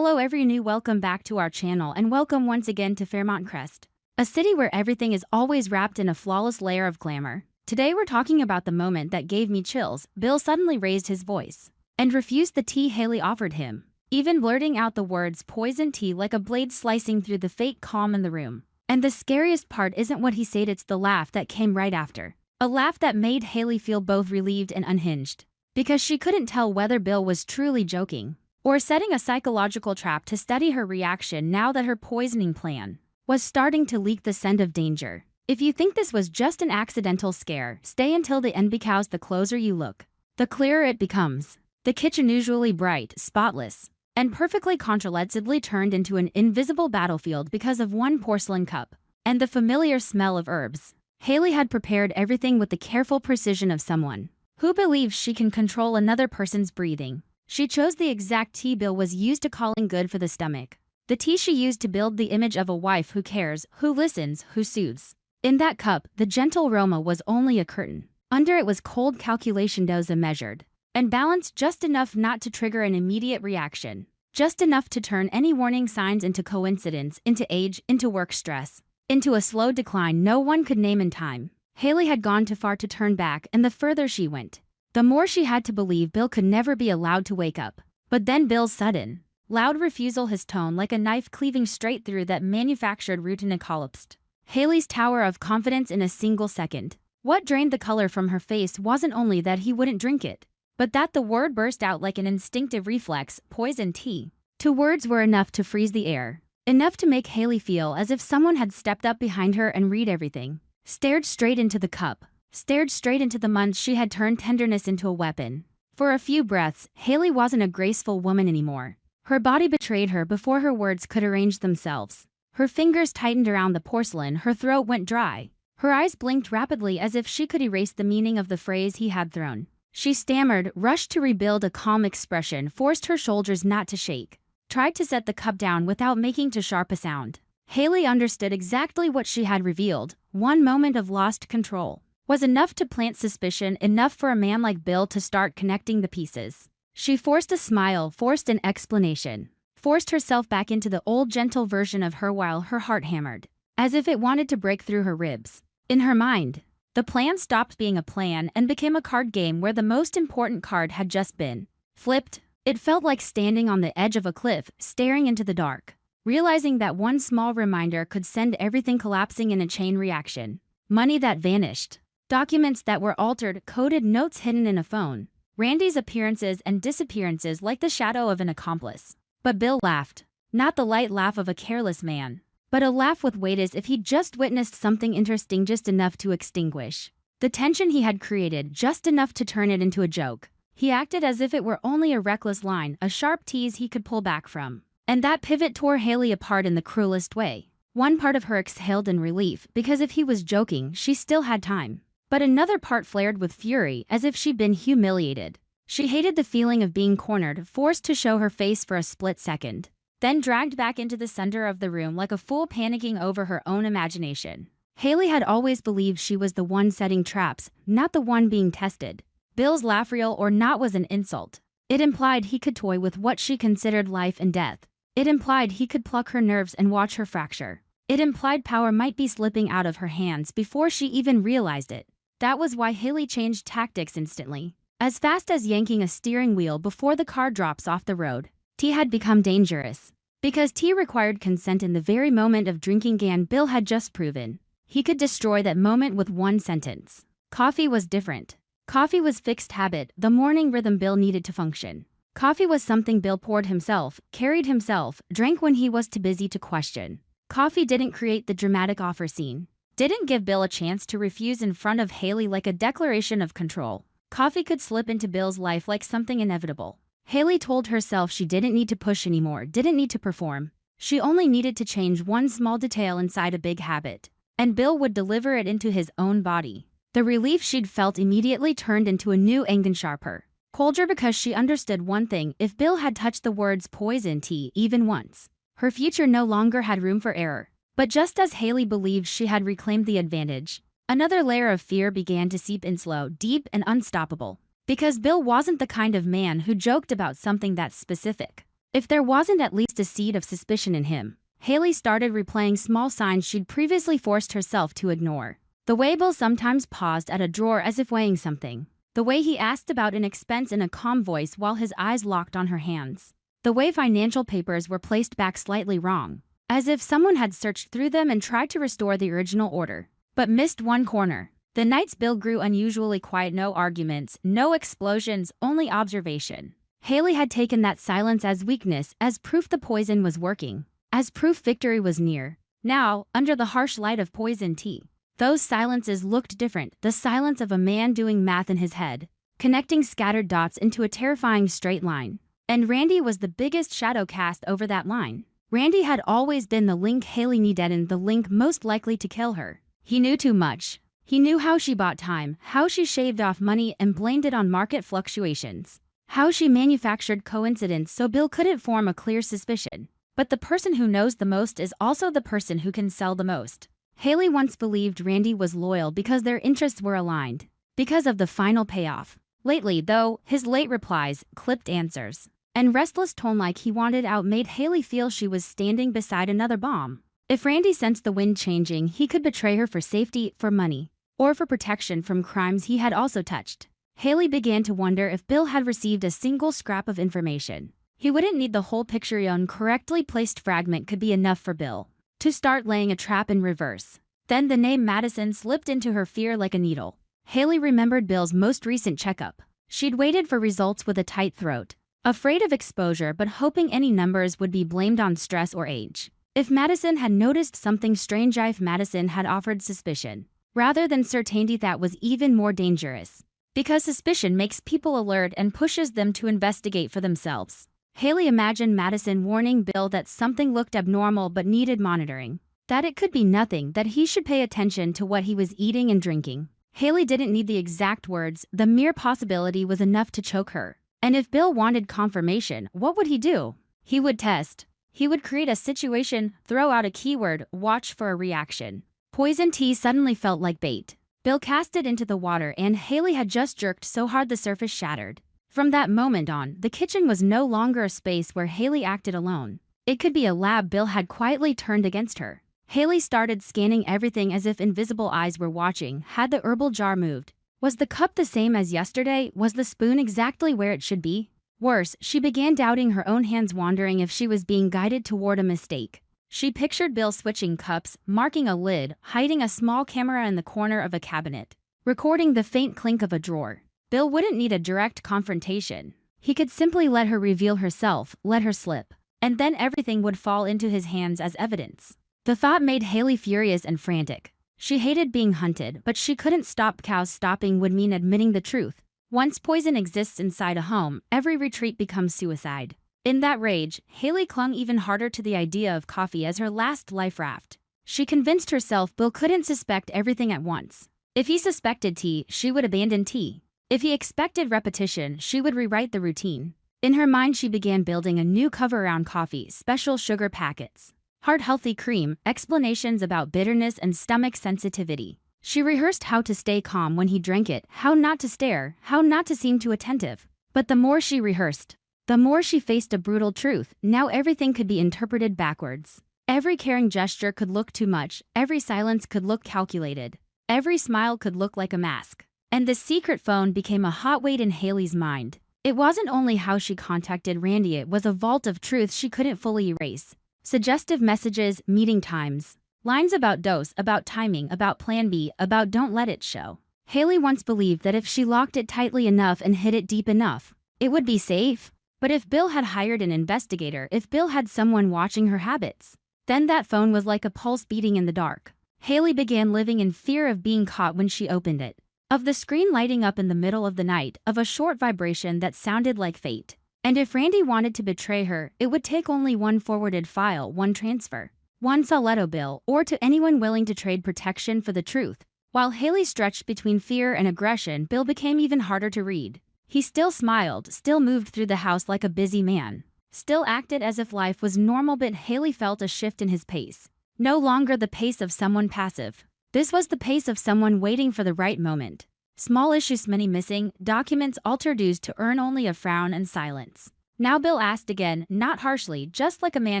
Hello everyone, welcome back to our channel and welcome once again to Fairmont Crest, a city where everything is always wrapped in a flawless layer of glamour. Today we're talking about the moment that gave me chills. Bill suddenly raised his voice and refused the tea Hayley offered him, even blurting out the words poison tea like a blade slicing through the fake calm in the room. And the scariest part isn't what he said, it's the laugh that came right after. A laugh that made Hayley feel both relieved and unhinged, because she couldn't tell whether Bill was truly joking or setting a psychological trap to study her reaction now that her poisoning plan was starting to leak the scent of danger. If you think this was just an accidental scare, stay until the end because the closer you look, the clearer it becomes. The kitchen, usually bright, spotless, and perfectly controllably turned into an invisible battlefield because of one porcelain cup and the familiar smell of herbs. Hayley had prepared everything with the careful precision of someone who believes she can control another person's breathing. She chose the exact tea Bill was used to calling good for the stomach. The tea she used to build the image of a wife who cares, who listens, who soothes. In that cup, the gentle aroma was only a curtain. Under it was cold calculation, dose measured and balanced just enough not to trigger an immediate reaction, just enough to turn any warning signs into coincidence, into age, into work stress, into a slow decline no one could name in time. Hayley had gone too far to turn back, and the further she went, the more she had to believe Bill could never be allowed to wake up. But then Bill's sudden, loud refusal, his tone like a knife cleaving straight through that manufactured routine, collapsed Hayley's tower of confidence in a single second. What drained the color from her face wasn't only that he wouldn't drink it, but that the word burst out like an instinctive reflex, poison tea. Two words were enough to freeze the air, enough to make Hayley feel as if someone had stepped up behind her and read everything. Stared straight into the cup. Stared straight into the months she had turned tenderness into a weapon. For a few breaths, Hayley wasn't a graceful woman anymore. Her body betrayed her before her words could arrange themselves. Her fingers tightened around the porcelain, her throat went dry. Her eyes blinked rapidly as if she could erase the meaning of the phrase he had thrown. She stammered, rushed to rebuild a calm expression, forced her shoulders not to shake, tried to set the cup down without making too sharp a sound. Hayley understood exactly what she had revealed. One moment of lost control was enough to plant suspicion, enough for a man like Bill to start connecting the pieces. She forced a smile, forced an explanation, forced herself back into the old gentle version of her while her heart hammered, as if it wanted to break through her ribs. In her mind, the plan stopped being a plan and became a card game where the most important card had just been flipped. It felt like standing on the edge of a cliff, staring into the dark, realizing that one small reminder could send everything collapsing in a chain reaction. Money that vanished. Documents that were altered, coded notes hidden in a phone. Randy's appearances and disappearances like the shadow of an accomplice. But Bill laughed. Not the light laugh of a careless man, but a laugh with weight, as if he'd just witnessed something interesting, just enough to extinguish the tension he had created, just enough to turn it into a joke. He acted as if it were only a reckless line, a sharp tease he could pull back from. And that pivot tore Hayley apart in the cruelest way. One part of her exhaled in relief, because if he was joking, she still had time. But another part flared with fury, as if she'd been humiliated. She hated the feeling of being cornered, forced to show her face for a split second, then dragged back into the center of the room like a fool panicking over her own imagination. Hayley had always believed she was the one setting traps, not the one being tested. Bill's laugh, real or not, was an insult. It implied he could toy with what she considered life and death. It implied he could pluck her nerves and watch her fracture. It implied power might be slipping out of her hands before she even realized it. That was why Hayley changed tactics instantly. As fast as yanking a steering wheel before the car drops off the road. Tea had become dangerous. Because tea required consent in the very moment of drinking, Bill had just proven he could destroy that moment with one sentence. Coffee was different. Coffee was fixed habit, the morning rhythm Bill needed to function. Coffee was something Bill poured himself, carried himself, drank when he was too busy to question. Coffee didn't create the dramatic offer scene. Didn't give Bill a chance to refuse in front of Hayley like a declaration of control. Coffee could slip into Bill's life like something inevitable. Hayley told herself she didn't need to push anymore, didn't need to perform. She only needed to change one small detail inside a big habit, and Bill would deliver it into his own body. The relief she'd felt immediately turned into a new anger, sharper, colder, because she understood one thing: if Bill had touched the words poison tea even once, her future no longer had room for error. But just as Hayley believed she had reclaimed the advantage, another layer of fear began to seep in, slow, deep, and unstoppable. Because Bill wasn't the kind of man who joked about something that specific. If there wasn't at least a seed of suspicion in him, Hayley started replaying small signs she'd previously forced herself to ignore. The way Bill sometimes paused at a drawer as if weighing something. The way he asked about an expense in a calm voice while his eyes locked on her hands. The way financial papers were placed back slightly wrong, as if someone had searched through them and tried to restore the original order, but missed one corner. The night's Bill grew unusually quiet. No arguments, no explosions, only observation. Hayley had taken that silence as weakness, as proof the poison was working, as proof victory was near. Now, under the harsh light of poison tea, those silences looked different. The silence of a man doing math in his head, connecting scattered dots into a terrifying straight line. And Randy was the biggest shadow cast over that line. Randy had always been the link Hayley needed, and the link most likely to kill her. He knew too much. He knew how she bought time, how she shaved off money and blamed it on market fluctuations, how she manufactured coincidence so Bill couldn't form a clear suspicion. But the person who knows the most is also the person who can sell the most. Hayley once believed Randy was loyal because their interests were aligned, because of the final payoff. Lately, though, his late replies, clipped answers, and restless tone like he wanted out made Hayley feel she was standing beside another bomb. If Randy sensed the wind changing, he could betray her for safety, for money, or for protection from crimes he had also touched. Hayley began to wonder if Bill had received a single scrap of information. He wouldn't need the whole picture. One correctly placed fragment could be enough for Bill to start laying a trap in reverse. Then the name Madison slipped into her fear like a needle. Hayley remembered Bill's most recent checkup. She'd waited for results with a tight throat, afraid of exposure but hoping any numbers would be blamed on stress or age. If Madison had noticed something strange, if Madison had offered suspicion rather than certainty, that was even more dangerous. Because suspicion makes people alert and pushes them to investigate for themselves. Hayley imagined Madison warning Bill that something looked abnormal but needed monitoring, that it could be nothing, that he should pay attention to what he was eating and drinking. Hayley didn't need the exact words, the mere possibility was enough to choke her. And if Bill wanted confirmation, what would he do? He would test. He would create a situation, throw out a keyword, watch for a reaction. Poison tea suddenly felt like bait. Bill cast it into the water and Hayley had just jerked so hard the surface shattered. From that moment on, the kitchen was no longer a space where Hayley acted alone. It could be a lab Bill had quietly turned against her. Hayley started scanning everything as if invisible eyes were watching. Had the herbal jar moved? Was the cup the same as yesterday? Was the spoon exactly where it should be? Worse, she began doubting her own hands, wondering if she was being guided toward a mistake. She pictured Bill switching cups, marking a lid, hiding a small camera in the corner of a cabinet, recording the faint clink of a drawer. Bill wouldn't need a direct confrontation. He could simply let her reveal herself, let her slip, and then everything would fall into his hands as evidence. The thought made Hayley furious and frantic. She hated being hunted, but she couldn't stop. Cows stopping would mean admitting the truth. Once poison exists inside a home, every retreat becomes suicide. In that rage, Hayley clung even harder to the idea of coffee as her last life raft. She convinced herself Bill couldn't suspect everything at once. If he suspected tea, she would abandon tea. If he expected repetition, she would rewrite the routine. In her mind, she began building a new cover around coffee, special sugar packets, heart-healthy cream, explanations about bitterness and stomach sensitivity. She rehearsed how to stay calm when he drank it, how not to stare, how not to seem too attentive. But the more she rehearsed, the more she faced a brutal truth. Now everything could be interpreted backwards. Every caring gesture could look too much, every silence could look calculated, every smile could look like a mask. And the secret phone became a hot weight in Hayley's mind. It wasn't only how she contacted Randy, it was a vault of truth she couldn't fully erase. Suggestive messages, meeting times, lines about dose, about timing, about plan B, about don't let it show. Hayley once believed that if she locked it tightly enough and hid it deep enough, it would be safe. But if Bill had hired an investigator, if Bill had someone watching her habits, then that phone was like a pulse beating in the dark. Hayley began living in fear of being caught when she opened it, of the screen lighting up in the middle of the night, of a short vibration that sounded like fate. And if Randy wanted to betray her, it would take only one forwarded file, one transfer, one Soleto bill, or to anyone willing to trade protection for the truth. While Hayley stretched between fear and aggression, Bill became even harder to read. He still smiled, still moved through the house like a busy man, still acted as if life was normal, but Hayley felt a shift in his pace. No longer the pace of someone passive. This was the pace of someone waiting for the right moment. Small issues, many missing, documents altered, used to earn only a frown and silence. Now Bill asked again, not harshly, just like a man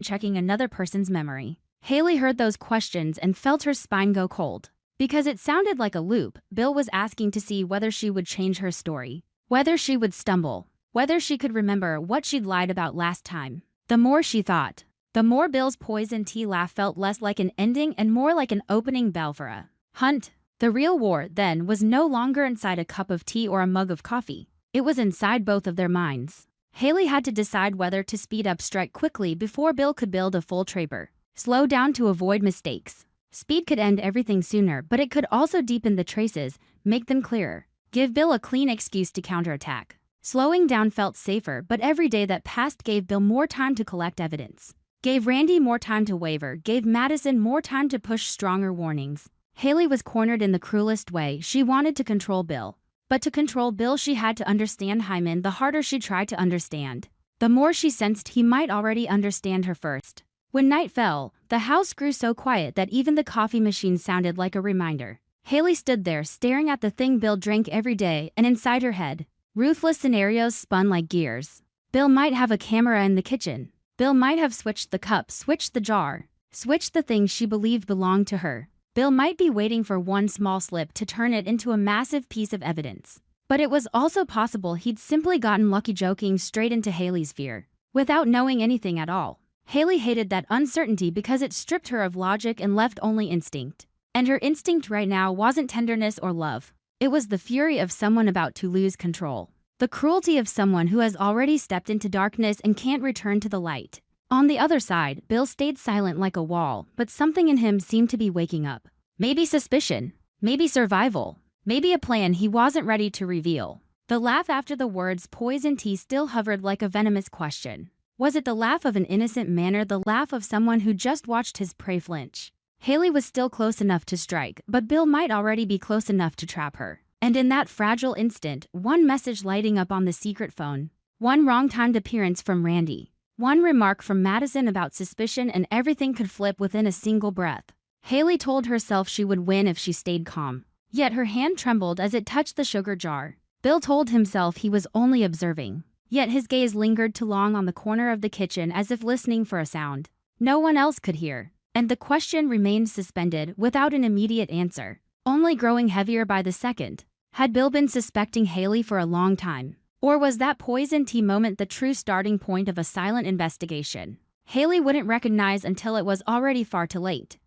checking another person's memory. Hayley heard those questions and felt her spine go cold. Because it sounded like a loop, Bill was asking to see whether she would change her story, whether she would stumble, whether she could remember what she'd lied about last time. The more she thought, the more Bill's poison tea laugh felt less like an ending and more like an opening bell for a hunt. The real war, then, was no longer inside a cup of tea or a mug of coffee. It was inside both of their minds. Hayley had to decide whether to speed up, strike quickly before Bill could build a full trapper, slow down to avoid mistakes. Speed could end everything sooner, but it could also deepen the traces, make them clearer, give Bill a clean excuse to counterattack. Slowing down felt safer, but every day that passed gave Bill more time to collect evidence, gave Randy more time to waver, gave Madison more time to push stronger warnings. Hayley was cornered in the cruelest way. She wanted to control Bill. But to control Bill, she had to understand Hyman. The harder she tried to understand, the more she sensed he might already understand her first. When night fell, the house grew so quiet that even the coffee machine sounded like a reminder. Hayley stood there staring at the thing Bill drank every day, and inside her head, ruthless scenarios spun like gears. Bill might have a camera in the kitchen. Bill might have switched the cup, switched the jar, switched the things she believed belonged to her. Bill might be waiting for one small slip to turn it into a massive piece of evidence. But it was also possible he'd simply gotten lucky, joking straight into Hayley's fear, without knowing anything at all. Hayley hated that uncertainty because it stripped her of logic and left only instinct. And her instinct right now wasn't tenderness or love. It was the fury of someone about to lose control. The cruelty of someone who has already stepped into darkness and can't return to the light. On the other side, Bill stayed silent like a wall, but something in him seemed to be waking up. Maybe suspicion, maybe survival, maybe a plan he wasn't ready to reveal. The laugh after the words poison tea still hovered like a venomous question. Was it the laugh of an innocent man or the laugh of someone who just watched his prey flinch? Hayley was still close enough to strike, but Bill might already be close enough to trap her. And in that fragile instant, one message lighting up on the secret phone, one wrong-timed appearance from Randy, one remark from Madison about suspicion, and everything could flip within a single breath. Hayley told herself she would win if she stayed calm. Yet her hand trembled as it touched the sugar jar. Bill told himself he was only observing. Yet his gaze lingered too long on the corner of the kitchen as if listening for a sound no one else could hear. And the question remained suspended without an immediate answer, only growing heavier by the second. Had Bill been suspecting Hayley for a long time? Or was that poison tea moment the true starting point of a silent investigation Hayley wouldn't recognize until it was already far too late?